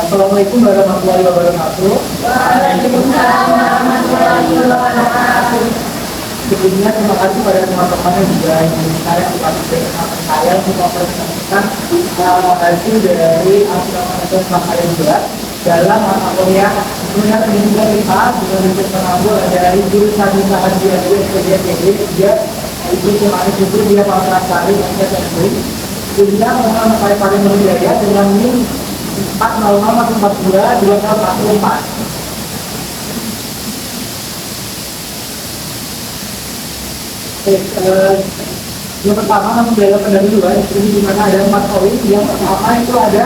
Assalamualaikum warahmatullahi wabarakatuh. Waalaikumsalam warahmatullahi wabarakatuh. Sebelumnya terima kasih pada teman-teman yang juga saya saya untuk mempresentasikan hasil dari asal pakaian berat dalam mata kuliah pendidikan IPA dengan riset penambul dari jurusan usaha dia dia itu kemarin itu dia Palsari dan SSB sehingga mengenal pada Nurjaya dengan NIM 40642 yang pertama namun dalam pendahuluan ini di mana ada 4 poin. Yang pertama itu ada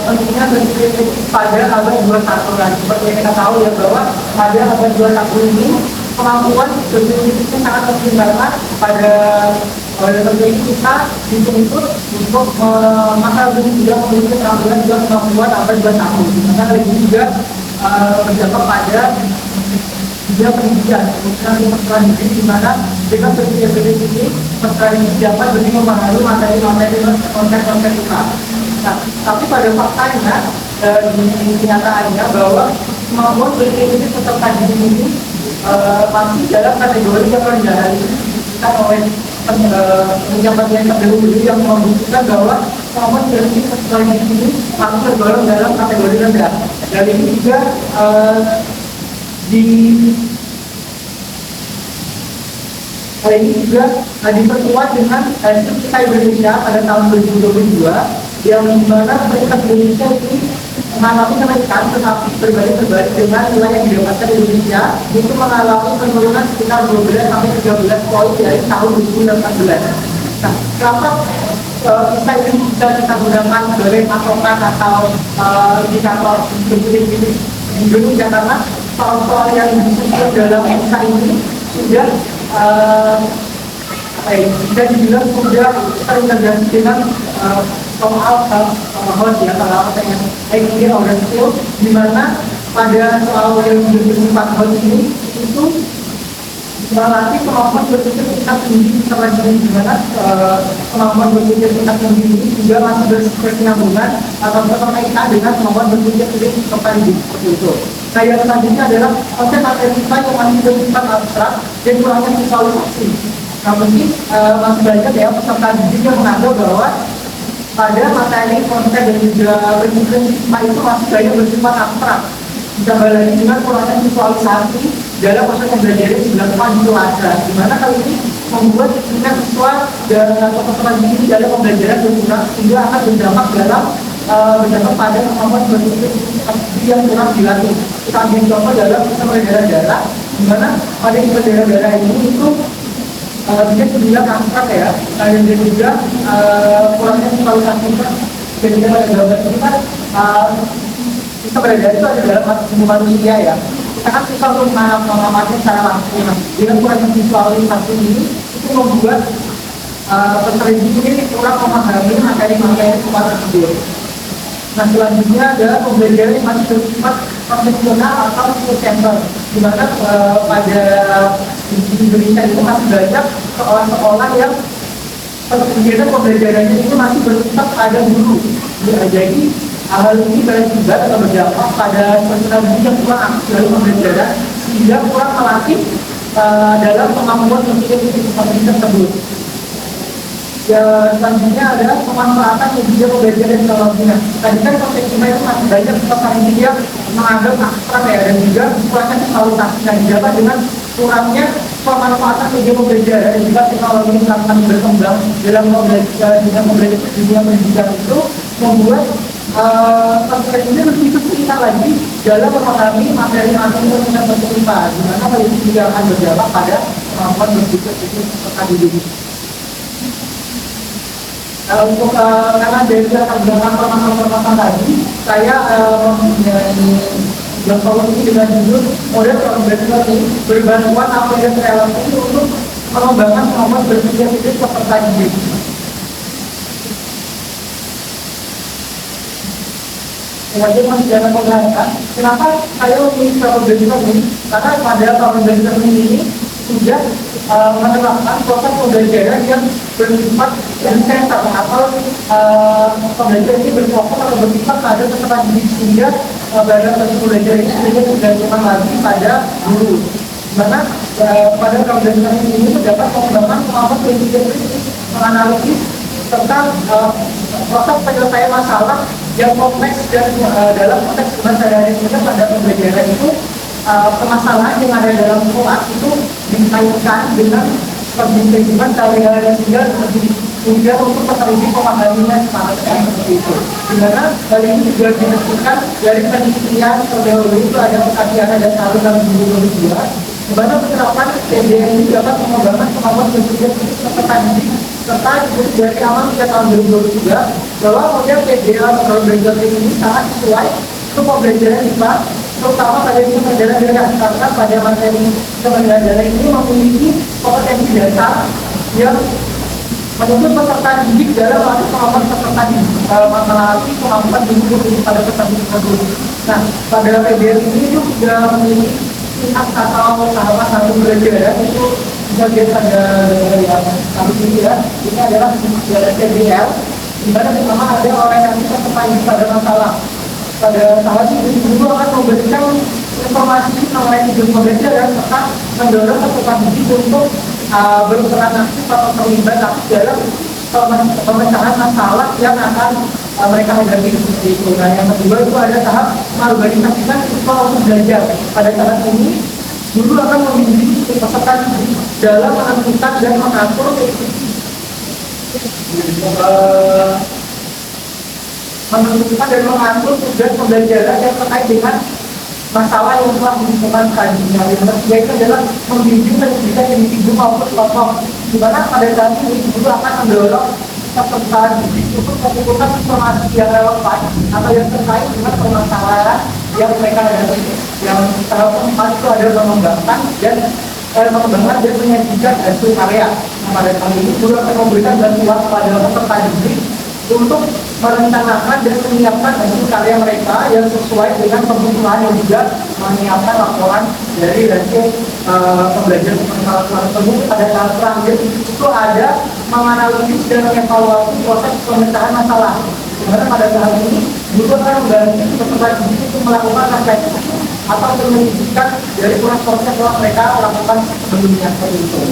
pentingnya berpikir pada abad 21 kan. Seperti yang kita tahu ya bahwa pada abad 21 ini kemampuan berpikir sangat penting banget pada tentunya kita dituntut untuk maka juga memiliki keterampilan juga kemampuan abad 21. Karena lagi juga berdampak pada dia pendidikan, bukan pertanian di mana dengan berpikir ini pertanian dapat lebih memahami materi-materi konten-konten kita. Nah, tapi pada faktanya di kenyataannya bahwa kemampuan berpikir ini tetap tadi ini masih dalam kategori yang rendah. Kita oleh penjabat yang terdahulu yang membuktikan bahwa kemampuan berpikir pertanian ini masih tergolong dalam kategori rendah. Dan ini juga hal ini juga diperkuat dengan kita Indonesia pada tahun 2022 yang dimana pemerintah Indonesia ini mengalami kenaikan tetapi berbalik dengan nilai yang didapatkan Indonesia itu mengalami penurunan sekitar 12 sampai 13 poin dari tahun 2018. Nah, kenapa kita ini bisa kita gunakan sebagai patokan atau indikator ini di Indonesia karena soal-soal yang disebut dalam MK ini sudah bisa dibilang sudah terintegrasi dengan soal HOT ya, kalau yang IQ order skill, di mana pada soal yang bersifat HOT ini itu melatih kemampuan berpikir tingkat tinggi terlebih di mana kemampuan berpikir tingkat tinggi ini juga masih berkesinambungan atau berkaitan dengan kemampuan berpikir tingkat tinggi seperti itu. Nah, yang selanjutnya adalah konsep materi kita yang masih bersifat abstrak dan kurangnya visualisasi. Nah, mungkin masih banyak ya peserta didik yang menganggap bahwa pada materi konsep dan juga berpikir kita itu masih banyak bersifat abstrak. Ditambah lagi dengan kurangnya visualisasi dalam proses pembelajaran yang dilakukan di kelas, di mana kali ini membuat tingkat visual dan peserta didik dalam pembelajaran berkurang sehingga akan berdampak dalam berdampak pada kemampuan berpikir yang kurang dilatih. Kita ambil contoh dalam sistem darah, di mana pada sistem darah ini itu bisa dibilang abstrak ya, dan juga kurangnya visualisasi. Jadi pada gambar ini kan sistem darah itu ada dalam tubuh manusia ya. Kita kan bisa untuk mengamati secara langsung. Dengan kurangnya visualisasi ini itu membuat peserta ini kurang memahami materi-materi sekolah tersebut. Nah, selanjutnya adalah pembelajaran yang masih bersifat konvensional atau school center, di mana pada Indonesia itu masih banyak sekolah-sekolah yang kegiatan pembelajarannya itu masih bersifat pada guru. Ya, jadi hal ini berakibat atau berdampak pada peserta didik yang kurang aktif dalam pembelajaran sehingga kurang melatih dalam kemampuan berpikir tersebut. Ya, selanjutnya adalah pemanfaatan media pembelajaran teknologi. Tadi kan konteks kita itu masih banyak peserta didik yang menganggap abstrak ya, dan juga kurangnya visualisasi yang didapat dengan kurangnya pemanfaatan media pembelajaran dan juga teknologi yang sangat berkembang dalam dengan pembelajaran dunia pendidikan itu membuat peserta ini lebih kesulitan lagi dalam memahami materi-materi yang kita berkembang, di mana hal ini juga akan berdampak pada kemampuan berpikir peserta didik. Untuk karena dari latar belakang permasalahan tadi, saya mempunyai blog ini dengan judul model problem learning berbantuan aplikasi relasi untuk mengembangkan kemampuan berpikir peserta didik. Jadi masih jangan mengatakan kenapa saya memilih problem learning, karena pada problem learning ini sudah menerapkan proses pembelajaran yang bersifat center atau pembelajaran ini berfokus atau bersifat pada peserta didik sehingga pada proses belajar ini sehingga tergantung lagi pada guru. Dimana pada organisasi ini terdapat pengembangan kemampuan berpikir kritis, menganalisis tentang proses penyelesaian masalah yang kompleks dan dalam konteks sehari-hari kita pada pembelajaran itu permasalahan yang ada dalam kelas itu dikaitkan dengan kehidupan sehari-hari sehingga untuk peserta memahaminya seperti itu. Dimana hal ini juga ditentukan dari penelitian terdahulu itu ada kekajian dan saluran guru juga. Dimana penerapan PDN ini dapat mengembangkan kemampuan berpikir peserta didik serta dari awal hingga tahun 2022 bahwa model PDA atau belajar ini sangat sesuai untuk pembelajaran IPA, terutama pada pembelajaran dari karena pada materi pembelajaran ini memiliki kompetensi dasar yang menuntut peserta didik dalam melakukan kemampuan peserta didik melatih kemampuan guru pada peserta didik tersebut. Nah, pada PDA ini juga memiliki atau tahapan satu belajar itu bagian pada yang kami ini ya, ini adalah PDL di mana pertama ada orientasi peserta pada masalah. Pada saat ini guru akan memberikan informasi mengenai tujuan pembelajaran serta mendorong peserta didik untuk berperan aktif atau terlibat aktif dalam pemecahan masalah yang akan mereka hadapi seperti itu. Nah, yang kedua itu ada tahap mengorganisasikan siswa untuk belajar. Pada saat ini guru akan membimbing peserta dalam menentukan dan mengatur tugas pembelajaran yang terkait dengan masalah yang telah ditemukan tadinya. Yang ketiga itu adalah membimbing dan bisa individu maupun kelompok. Di mana pada saat ini guru akan mendorong peserta didik untuk mengumpulkan informasi yang relevan atau yang terkait dengan permasalahan yang mereka hadapi. Yang keempat itu adalah mengembangkan dan menyajikan hasil karya. Nah, pada kali ini guru akan memberikan bantuan kepada peserta didik untuk merencanakan dan menyiapkan hasil karya mereka yang sesuai dengan kebutuhan yang juga menyiapkan laporan dari hasil pembelajaran masalah tersebut. Pada tahap terakhir itu ada menganalisis dan mengevaluasi proses pemecahan masalah. Dimana pada tahap ini guru akan membantu peserta didik untuk melakukan refleksi atau penyelidikan dari proses yang mereka lakukan sebelumnya seperti itu.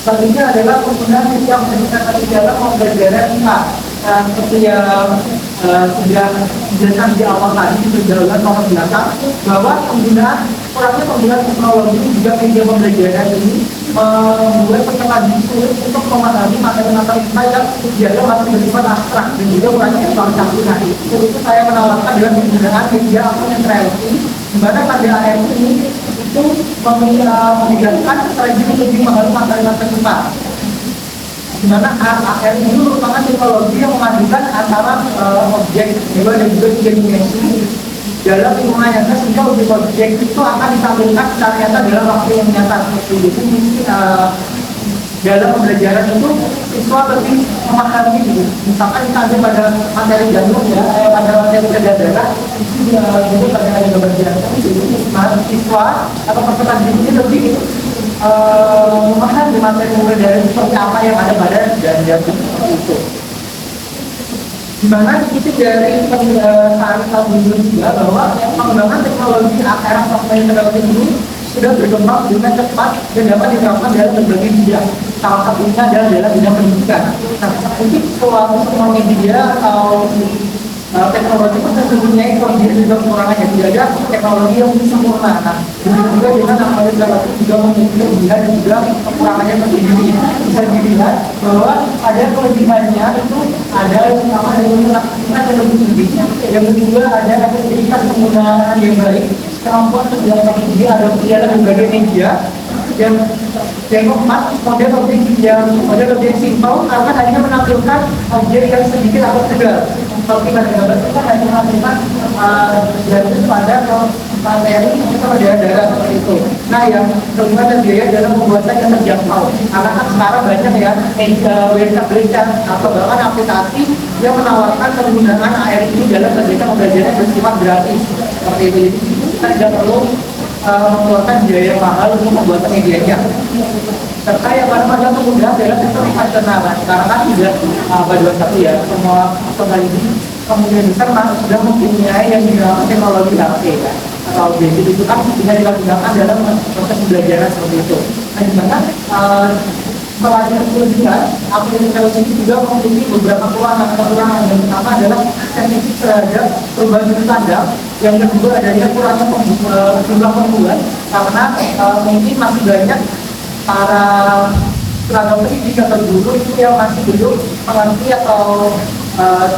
Selanjutnya adalah penggunaan sistem pendidikan di dalam pembelajaran IPA. Seperti yang sudah dijelaskan di awal tadi di penjelasan nomor belakang bahwa kurangnya penggunaan teknologi juga media pembelajaran ini membuat peserta didik sulit untuk memahami materi-materi IPA yang dianggap masih bersifat abstrak dan juga kurangnya visualisasi. Nah, itu saya menawarkan dengan penggunaan media interactive di mana pada ART ini itu menjelaskan strategi lebih mengenai materi-materi IPA. Di mana AR ini merupakan teknologi yang memadukan antara objek dua dan juga tiga dimensi dalam lingkungan nyata sehingga objek itu akan ditampilkan secara nyata dalam waktu yang nyata seperti itu. Dalam pembelajaran itu siswa lebih memahami gitu. Misalkan kita ambil pada materi jantung ya, pada materi darah itu juga terkait dengan pembelajaran itu. Siswa atau peserta didik ini lebih memahami materi pembelajaran seperti apa yang ada pada jantung itu. Dimana dikutip dari saat tahun juga bahwa pengembangan teknologi AR software teknologi ini sudah berkembang dengan cepat dan dapat diterapkan dalam berbagai bidang. Salah satunya adalah dalam bidang pendidikan. Nah, mungkin semua media atau teknologi itu sesungguhnya kelebihan juga kekurangannya. Tidak ada teknologi yang sempurna. Nah, juga dengan namanya teknologi juga memiliki kelebihan dan juga kekurangannya tersendiri. Bisa dilihat bahwa ada kelebihannya itu ada yang sama dengan aktivitas yang lebih tinggi. Yang kedua ada efektivitas penggunaan yang baik, kemampuan penjelasan tinggi, ada berbagai media. Yang keempat model lebih simpel karena hanya menampilkan objek yang sedikit atau tegal. Seperti pada gambar kita hanya menampilkan garis pada materi atau darah seperti itu. Nah, yang kelima dan biaya dalam pembuatan yang terjangkau. Karena kan sekarang banyak ya berita atau bahkan aplikasi yang menawarkan penggunaan AR ini dalam kegiatan pembelajaran bersifat gratis seperti itu. Jadi kita tidak perlu mengeluarkan biaya mahal untuk membuat medianya. serta yang mana pada kemudahan dalam sistem operasional. Karena kan tidak pada satu ya, semua peserta ini kemungkinan besar masih sudah mempunyai yang dinamakan teknologi HP ya, atau gadget itu kan bisa digunakan dalam proses pembelajaran seperti itu. Nah, di mana selain kemudian aplikasi ini juga memiliki beberapa kekurangan. Yang pertama adalah sensitif terhadap perubahan sudut pandang. Yang kedua adanya kurangnya jumlah pembuat karena mungkin masih banyak para tenaga pendidik atau guru itu yang masih belum mengerti atau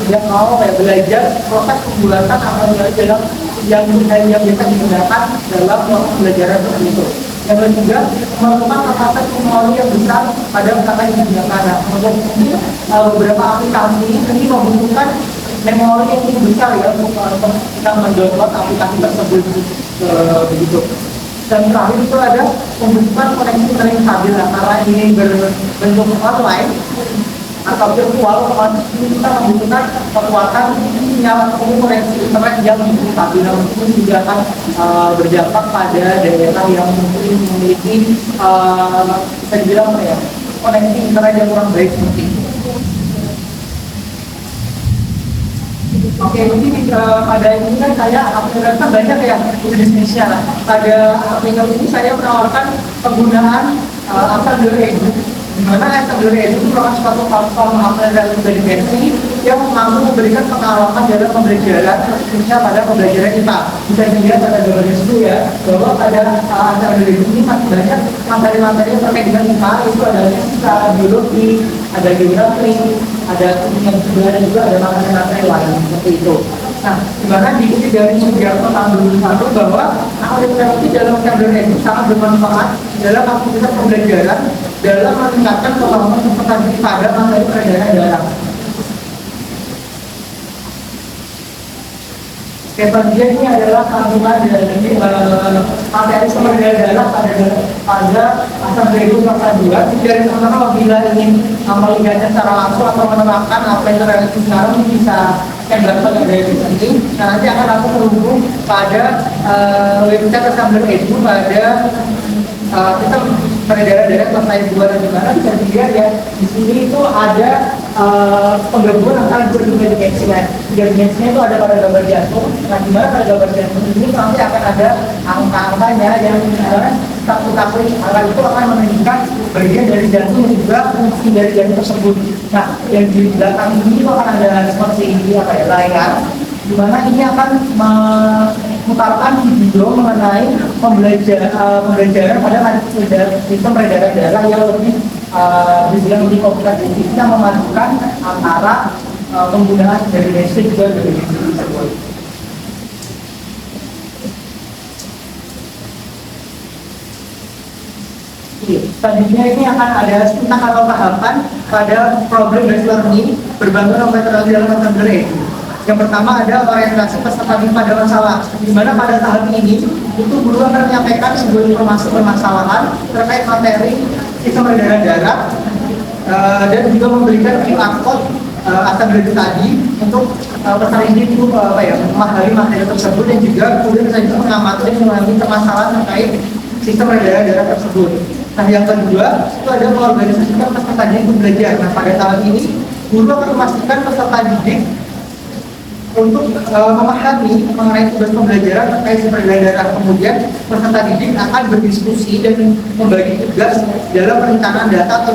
tidak mau belajar proses pembuatan aplikasi dalam yang biasa digunakan dalam pembelajaran seperti itu. Yang ketiga, memerlukan kapasitas memori yang besar pada kata yang digunakan. Untuk ini beberapa aplikasi ini membutuhkan memori yang lebih besar ya untuk kita mendownload aplikasi tersebut begitu. Dan terakhir itu ada membutuhkan koneksi internet yang stabil karena ini berbentuk online atau virtual, otomatis kita membutuhkan kekuatan sinyal atau koneksi internet yang lebih stabil. Mungkin juga akan berdampak pada daerah yang mungkin memiliki bisa dibilang ya koneksi internet yang kurang baik mungkin. Oke, ini pada ini kan saya aplikasi banyak ya jenisnya. Pada aplikasi ini saya menawarkan penggunaan Assemblyer, di mana Assemblyer itu merupakan suatu platform aplikasi berdimensi yang mampu memberikan pengalaman dalam pembelajaran, khususnya pada pembelajaran IPA. Bisa dilihat pada gambar itu ya, bahwa pada Assemblyer ini masih banyak materi-materi yang terkait dengan IPA. Itu ada fisika, biologi, ada geometri, ada kimia juga ada materi-materi lain seperti itu. Nah, dimana diikuti dari Sugiarto tahun 2001 bahwa aplikasi dalam Assemblyer itu sangat bermanfaat dalam aktivitas pembelajaran dalam meningkatkan pemahaman peserta pada materi peredaran darah. Bagian ini adalah kandungan dari materi sumber daya darah pada Assemblyer itu kelas 2. Dari teman-teman apabila ingin melihatnya secara langsung atau menerapkan apa yang terjadi sekarang bisa dapatkan dari sini. Nah, nanti akan aku terhubung pada website Assemblyer itu pada sistem peredaran darah kelas 2 dan dimana bisa dilihat ya di sini itu ada penggabungan antara dua dimensinya. Tiga dimensinya itu ada pada gambar jantung. Nah, dimana pada gambar jantung ini nanti akan ada angka-angkanya yang satu angka itu akan menunjukkan bagian dari jantung dan juga fungsi dari jantung tersebut. Nah, yang di belakang ini itu akan ada seperti ini layar, di mana ini akan memutarkan video mengenai pembelajaran pada sistem peredaran darah yang lebih dibilang lebih kompleks. Kita memadukan antara penggunaan dari listrik juga dari listrik tersebut. Selanjutnya ini akan ada tentang atau tahapan pada problem based learning berbangun metodologi dalam Assemblyer. Yang pertama ada orientasi peserta pada masalah, di mana pada tahap ini itu guru akan menyampaikan sebuah informasi permasalahan terkait materi sistem peredaran darah dan juga memberikan QR code Assemblyer tadi untuk peserta ini itu memahami materi tersebut dan juga kemudian saya mengamati dan mengalami permasalahan terkait sistem peredaran darah tersebut. Nah, yang kedua itu ada mengorganisasikan peserta didik belajar. Nah, pada tahap ini guru akan memastikan peserta didik untuk memahami mengenai tugas pembelajaran terkait sistem peredaran darah. Kemudian peserta didik akan berdiskusi dan membagi tugas dalam perencanaan data atau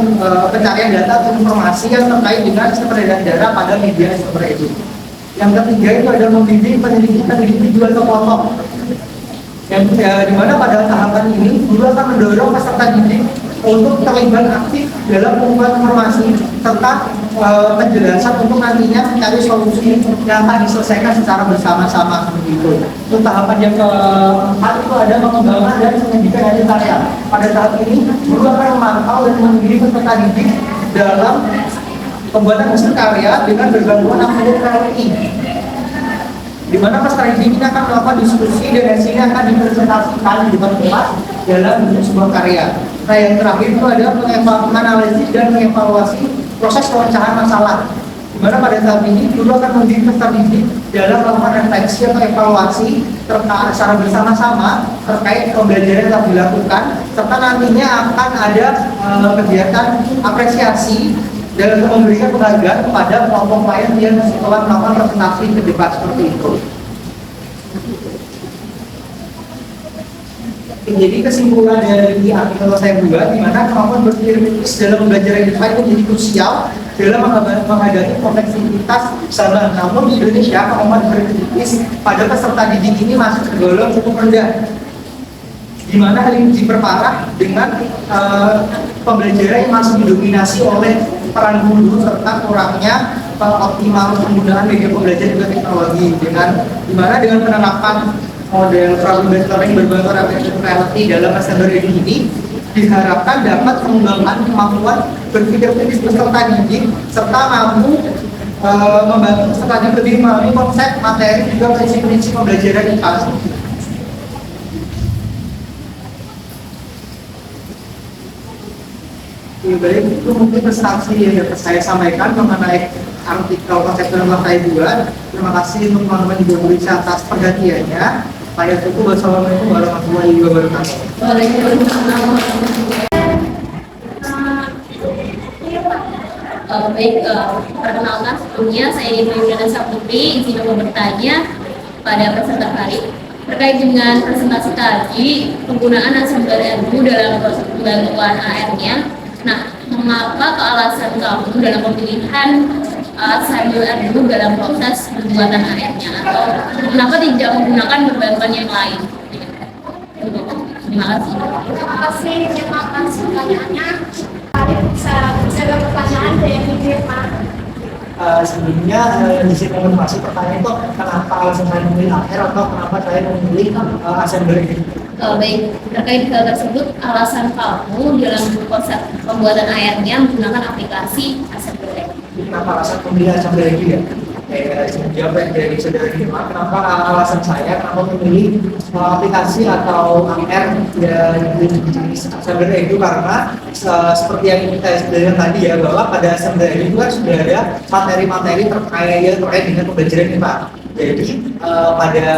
pencarian data atau informasi yang terkait dengan sistem peredaran darah pada media seperti itu. Yang ketiga itu adalah membimbing pendidik individu atau kelompok. Yang dimana pada tahapan ini guru akan mendorong peserta didik untuk terlibat aktif dalam pengumpulan informasi serta penjelasan untuk nantinya mencari solusi yang akan diselesaikan secara bersama-sama seperti itu. Untuk tahapan yang keempat itu ada pengembangan dan pendidikan hasil karya. Pada tahap ini guru akan memantau dan membimbing peserta didik dalam pembuatan hasil karya dengan bergabungan aktivitas di mana peserta didik ini akan melakukan diskusi dan hasilnya akan dipresentasikan di depan kelas dalam bentuk sebuah karya. Nah, yang terakhir itu ada menganalisis dan mengevaluasi proses pemecahan masalah, di Dimana pada saat ini guru akan membimbing peserta didik dalam melakukan refleksi atau evaluasi terkait secara bersama-sama terkait pembelajaran yang telah dilakukan, serta nantinya akan ada kegiatan apresiasi dan memberikan penghargaan kepada kelompok lain yang telah melakukan presentasi ke depan seperti itu. Jadi kesimpulan dari artikel saya buat, di mana kemampuan berpikir kritis dalam belajar yang itu menjadi krusial dalam menghadapi kompleksitas zaman. Namun di Indonesia kemampuan berpikir kritis pada peserta didik ini masih tergolong cukup rendah, di mana hal ini diperparah dengan pembelajaran yang masih didominasi oleh peran guru serta kurangnya optimal penggunaan media pembelajaran dan teknologi, di mana dengan penerapan model problem solving berbasis attention reality dalam assembly ini diharapkan dapat mengembangkan kemampuan berpikir kritis peserta didik serta mampu membantu peserta didik lebih memahami konsep, materi, juga prinsip-prinsip pembelajaran IPA. Baik, itu mungkin presentasi yang dapat saya sampaikan mengenai artikel konsep dalam saya buat. Terima kasih untuk teman-teman di Indonesia atas perhatiannya. Saya tutup. Wassalamualaikum warahmatullahi wabarakatuh. Baik, perkenalkan sebelumnya saya Ibu Saputri, izin mau bertanya pada peserta hari terkait dengan presentasi tadi penggunaan asumber RU dalam bantuan AR-nya. Nah, mengapa alasan kamu dalam pemilihan asumber RU dalam proses pembuatan AR-nya, atau kenapa tidak menggunakan bantuan yang lain? Terima kasih. Terima kasih pertanyaannya. Tadi bisa menjaga pertanyaan dari Firma. Sebelumnya izin konfirmasi pertanyaan itu kenapa alasan saya memilih AR atau kenapa saya memilih assembler ini? Baik, terkait hal tersebut, alasan kamu dalam konsep pembuatan AR-nya menggunakan aplikasi Assembler. Kenapa alasan memilih assembler ini ya? Jawab dari saudara Firma, kenapa alasan saya kenapa memilih aplikasi atau AR dari assembler itu, karena seperti yang kita sebutkan tadi ya, bahwa pada assembler itu kan sudah ada materi-materi terkait dengan pembelajaran IPA. Jadi pada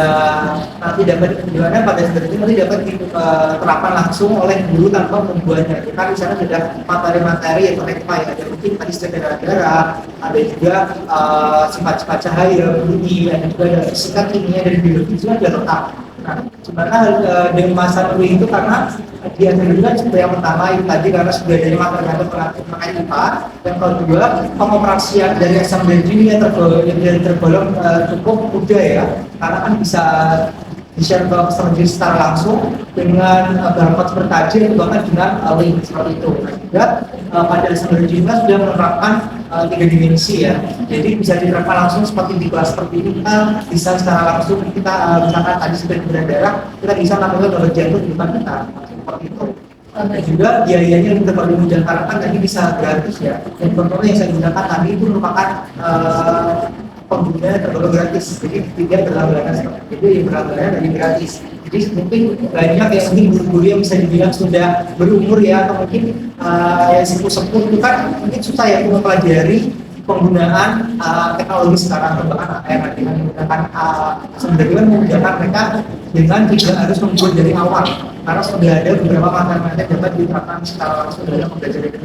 nanti dapat gimana pada sebenarnya nanti dapat diterapkan langsung oleh guru tanpa membuatnya. Karena di sana sudah materi-materi yang terkait IPA, ada mungkin tadi darah, ada juga sifat-sifat cahaya, bunyi, ada juga ada fisika, kimia, dan biologi itu sudah lengkap. Nah, sebenarnya dengan masa dulu itu karena dia juga seperti yang pertama itu tadi karena sudah dari materi-materi terkait IPA. Yang kedua, pengoperasian dari assembly ini yang tergolong cukup mudah ya, karena kan bisa di-share ke peserta secara langsung dengan barcode bertaji atau bahkan dengan link seperti itu. Nah, juga pada assembly juga sudah menerapkan 3 dimensi ya, jadi bisa diterapkan langsung seperti di kelas seperti ini. Kita bisa secara langsung kita misalkan tadi seperti darah, kita bisa melakukan donor jantung di depan kita seperti itu. Dan juga biayanya kita perlu mudah karena kan tadi bisa gratis ya, dan contohnya yang saya gunakan tadi itu merupakan pengguna tergolong gratis, jadi tidak berlangganan seperti itu, yang berlangganan dari gratis. Jadi mungkin banyak yang mungkin guru-guru yang bisa dibilang sudah berumur ya, atau mungkin yang sepuh-sepuh itu kan mungkin susah ya untuk mempelajari penggunaan teknologi sekarang, bahkan AR dengan menggunakan sebenarnya memudahkan mereka dengan tidak harus membuat dari awal, karena sudah ada beberapa materi-materi dapat diterapkan secara langsung dalam pembelajaran.